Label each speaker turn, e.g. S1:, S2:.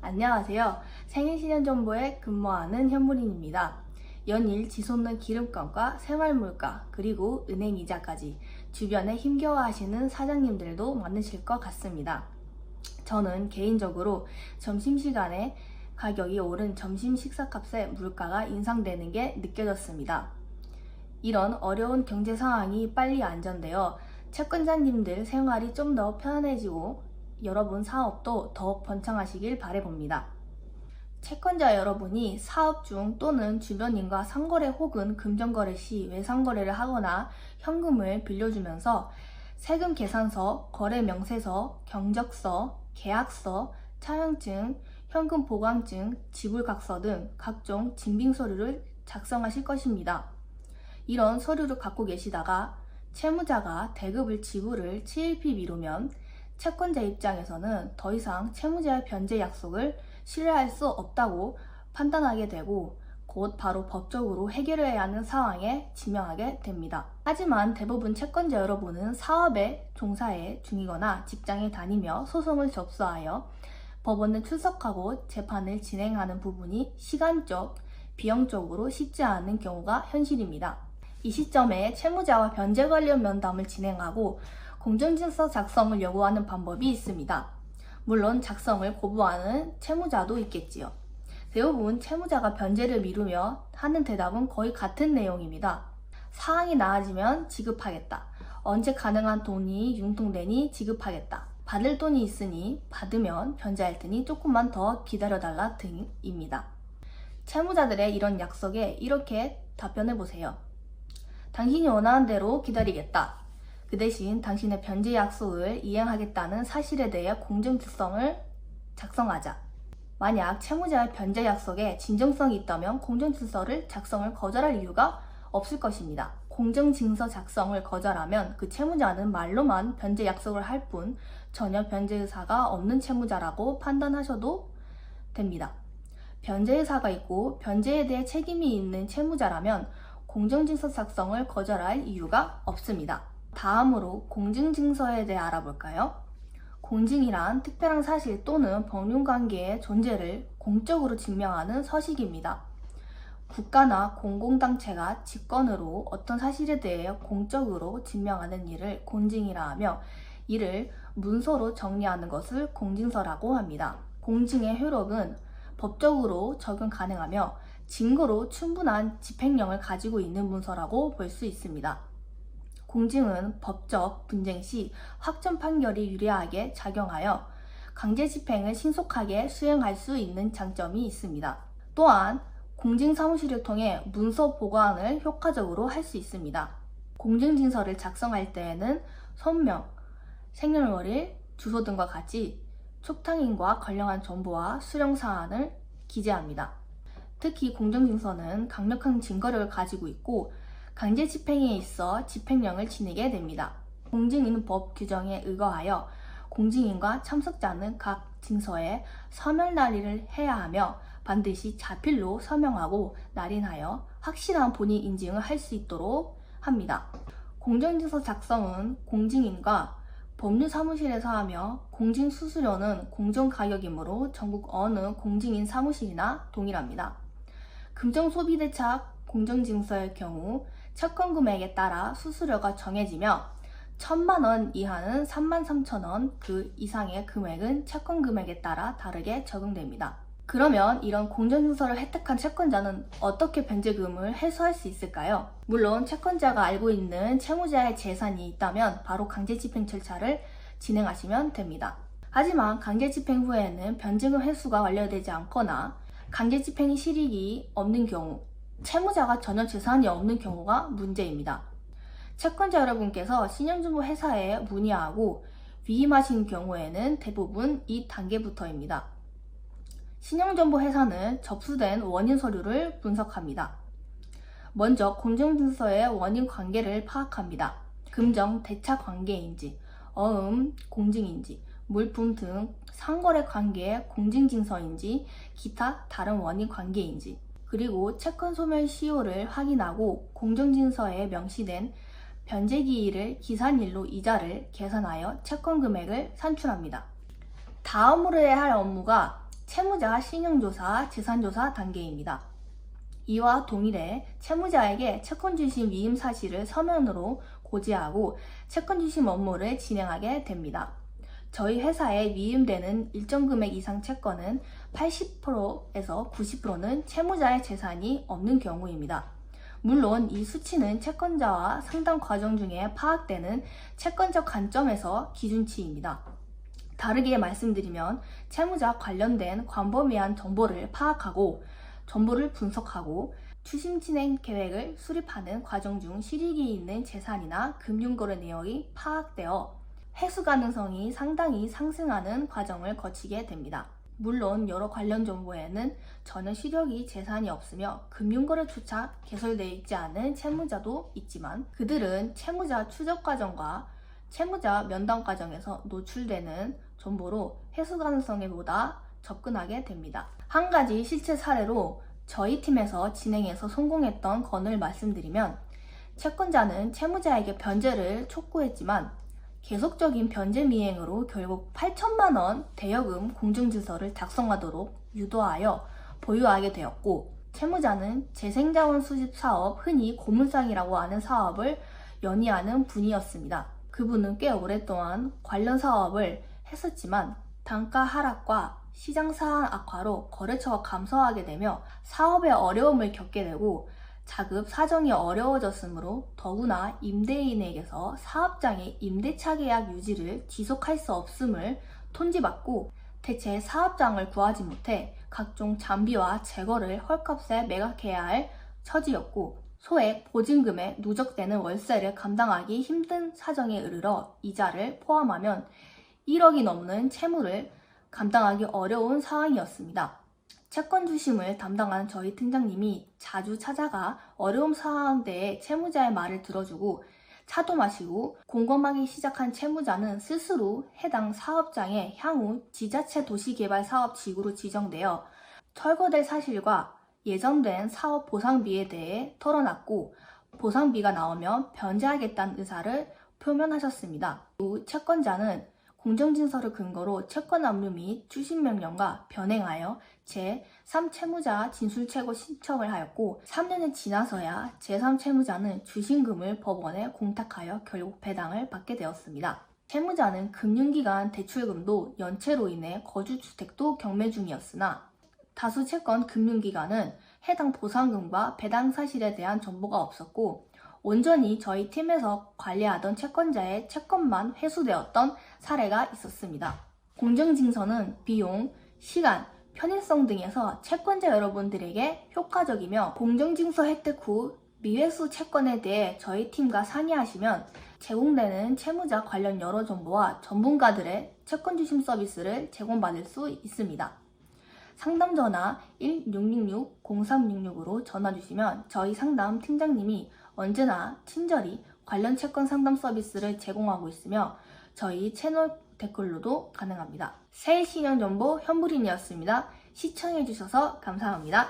S1: 안녕하세요. 생일신현정보에 근무하는 현무린입니다. 연일 치솟는 기름값과 생활물가 그리고 은행이자까지 주변에 힘겨워하시는 사장님들도 많으실 것 같습니다. 저는 개인적으로 점심시간에 가격이 오른 점심 식사값에 물가가 인상되는 게 느껴졌습니다. 이런 어려운 경제 상황이 빨리 안정되어 채권자님들 생활이 좀 더 편안해지고 여러분 사업도 더욱 번창하시길 바라봅니다. 채권자 여러분이 사업 중 또는 주변인과 상거래 혹은 금전거래 시 외상거래를 하거나 현금을 빌려주면서 세금 계산서, 거래 명세서, 경적서, 계약서, 차용증, 현금 보관증, 지불각서 등 각종 증빙서류를 작성하실 것입니다. 이런 서류를 갖고 계시다가 채무자가 대급을 지불을 7일피 미루면 채권자 입장에서는 더 이상 채무자의 변제 약속을 신뢰할 수 없다고 판단하게 되고 곧 바로 법적으로 해결해야 하는 상황에 직면하게 됩니다. 하지만 대부분 채권자 여러분은 사업에 종사해 중이거나 직장에 다니며 소송을 접수하여 법원에 출석하고 재판을 진행하는 부분이 시간적, 비용적으로 쉽지 않은 경우가 현실입니다. 이 시점에 채무자와 변제 관련 면담을 진행하고 공정증서 작성을 요구하는 방법이 있습니다. 물론 작성을 거부하는 채무자도 있겠지요. 대부분 채무자가 변제를 미루며 하는 대답은 거의 같은 내용입니다. 상황이 나아지면 지급하겠다. 언제 가능한 돈이 융통되니 지급하겠다. 받을 돈이 있으니 받으면 변제할 테니 조금만 더 기다려달라 등입니다. 채무자들의 이런 약속에 이렇게 답변해보세요. 당신이 원하는 대로 기다리겠다. 그 대신 당신의 변제 약속을 이행하겠다는 사실에 대해 공정증서를 작성하자. 만약 채무자의 변제 약속에 진정성이 있다면 공정증서를 작성을 거절할 이유가 없을 것입니다. 공정증서 작성을 거절하면 그 채무자는 말로만 변제 약속을 할 뿐 전혀 변제 의사가 없는 채무자라고 판단하셔도 됩니다. 변제 의사가 있고 변제에 대해 책임이 있는 채무자라면 공정증서 작성을 거절할 이유가 없습니다. 다음으로 공증증서에 대해 알아볼까요? 공증이란 특별한 사실 또는 법률관계의 존재를 공적으로 증명하는 서식입니다. 국가나 공공단체가 직권으로 어떤 사실에 대해 공적으로 증명하는 일을 공증이라 하며 이를 문서로 정리하는 것을 공증서라고 합니다. 공증의 효력은 법적으로 적용 가능하며 증거로 충분한 집행력을 가지고 있는 문서라고 볼 수 있습니다. 공증은 법적 분쟁 시 확정 판결이 유리하게 작용하여 강제 집행을 신속하게 수행할 수 있는 장점이 있습니다. 또한 공증사무실을 통해 문서 보관을 효과적으로 할 수 있습니다. 공증증서를 작성할 때에는 선명, 생년월일, 주소 등과 같이 촉탁인과 관련한 정보와 수령사안을 기재합니다. 특히 공정증서는 강력한 증거력을 가지고 있고 강제 집행에 있어 집행령을 지니게 됩니다. 공증인 법 규정에 의거하여 공증인과 참석자는 각 증서에 서명 날인을 해야 하며 반드시 자필로 서명하고 날인하여 확실한 본인 인증을 할 수 있도록 합니다. 공정증서 작성은 공증인과 법률사무실에서 하며 공증수수료는 공정가격이므로 전국 어느 공증인 사무실이나 동일합니다. 금전소비대책 공정증서의 경우 채권 금액에 따라 수수료가 정해지며 1,000만원 이하는 33,000원, 그 이상의 금액은 채권 금액에 따라 다르게 적용됩니다. 그러면 이런 공정증서를 혜택한 채권자는 어떻게 변제금을 해소할 수 있을까요? 물론 채권자가 알고 있는 채무자의 재산이 있다면 바로 강제집행 절차를 진행하시면 됩니다. 하지만 강제집행 후에는 변제금 회수가 완료되지 않거나 강제집행이 실익이 없는 경우 채무자가 전혀 재산이 없는 경우가 문제입니다. 채권자 여러분께서 신용정보 회사에 문의하고 위임하신 경우에는 대부분 이 단계부터입니다. 신용정보 회사는 접수된 원인 서류를 분석합니다. 먼저 공정증서의 원인 관계를 파악합니다. 금정 대차 관계인지, 어음 공증인지, 물품 등 상거래 관계의 공증증서인지, 기타 다른 원인 관계인지, 그리고 채권 소멸 시효를 확인하고 공정증서에 명시된 변제기일을 기산일로 이자를 계산하여 채권 금액을 산출합니다. 다음으로 해야 할 업무가 채무자 신용조사, 재산조사 단계입니다. 이와 동일해 채무자에게 채권 주심 위임 사실을 서면으로 고지하고 채권 주심 업무를 진행하게 됩니다. 저희 회사에 위임되는 일정 금액 이상 채권은 80%에서 90%는 채무자의 재산이 없는 경우입니다. 물론 이 수치는 채권자와 상담 과정 중에 파악되는 채권적 관점에서 기준치입니다. 다르게 말씀드리면 채무자 관련된 광범위한 정보를 파악하고 정보를 분석하고 추심 진행 계획을 수립하는 과정 중 실익이 있는 재산이나 금융거래 내역이 파악되어 회수 가능성이 상당히 상승하는 과정을 거치게 됩니다. 물론 여러 관련 정보에는 전혀 시력이 재산이 없으며 금융거래조차 개설되어 있지 않은 채무자도 있지만 그들은 채무자 추적 과정과 채무자 면담 과정에서 노출되는 정보로 회수 가능성에 보다 접근하게 됩니다. 한 가지 실제 사례로 저희 팀에서 진행해서 성공했던 건을 말씀드리면 채권자는 채무자에게 변제를 촉구했지만 계속적인 변제 미행으로 결국 8천만 원 대여금 공증증서를 작성하도록 유도하여 보유하게 되었고 채무자는 재생자원 수집 사업, 흔히 고물상이라고 하는 사업을 연이하는 분이었습니다. 그분은 꽤 오랫동안 관련 사업을 했었지만 단가 하락과 시장 상황 악화로 거래처가 감소하게 되며 사업에 어려움을 겪게 되고 자급 사정이 어려워졌으므로 더구나 임대인에게서 사업장의 임대차 계약 유지를 지속할 수 없음을 통지받고 대체 사업장을 구하지 못해 각종 장비와 재고를 헐값에 매각해야 할 처지였고 소액 보증금에 누적되는 월세를 감당하기 힘든 사정에 이르러 이자를 포함하면 1억이 넘는 채무를 감당하기 어려운 상황이었습니다. 채권 주심을 담당하는 저희 팀장님이 자주 찾아가 어려움 상황대에 채무자의 말을 들어주고 차도 마시고 곰곰하기 시작한 채무자는 스스로 해당 사업장에 향후 지자체 도시개발사업 지구로 지정되어 철거될 사실과 예정된 사업 보상비에 대해 털어놨고 보상비가 나오면 변제하겠다는 의사를 표명하셨습니다. 또 채권자는 공정증서를 근거로 채권 압류 및 추심명령과 변행하여 제3채무자 진술채고 신청을 하였고 3년이 지나서야 제3채무자는 주신금을 법원에 공탁하여 결국 배당을 받게 되었습니다. 채무자는 금융기관 대출금도 연체로 인해 거주주택도 경매 중이었으나 다수 채권 금융기관은 해당 보상금과 배당 사실에 대한 정보가 없었고 온전히 저희 팀에서 관리하던 채권자의 채권만 회수되었던 사례가 있었습니다. 공정증서는 비용, 시간, 편의성 등에서 채권자 여러분들에게 효과적이며 공정증서 혜택 후 미회수 채권에 대해 저희 팀과 상의하시면 제공되는 채무자 관련 여러 정보와 전문가들의 채권 주심 서비스를 제공받을 수 있습니다. 상담 전화 1666-0366으로 전화 주시면 저희 상담 팀장님이 언제나 친절히 관련 채권 상담 서비스를 제공하고 있으며 저희 채널 댓글로도 가능합니다. 새해 신용정보 현불인이었습니다. 시청해주셔서 감사합니다.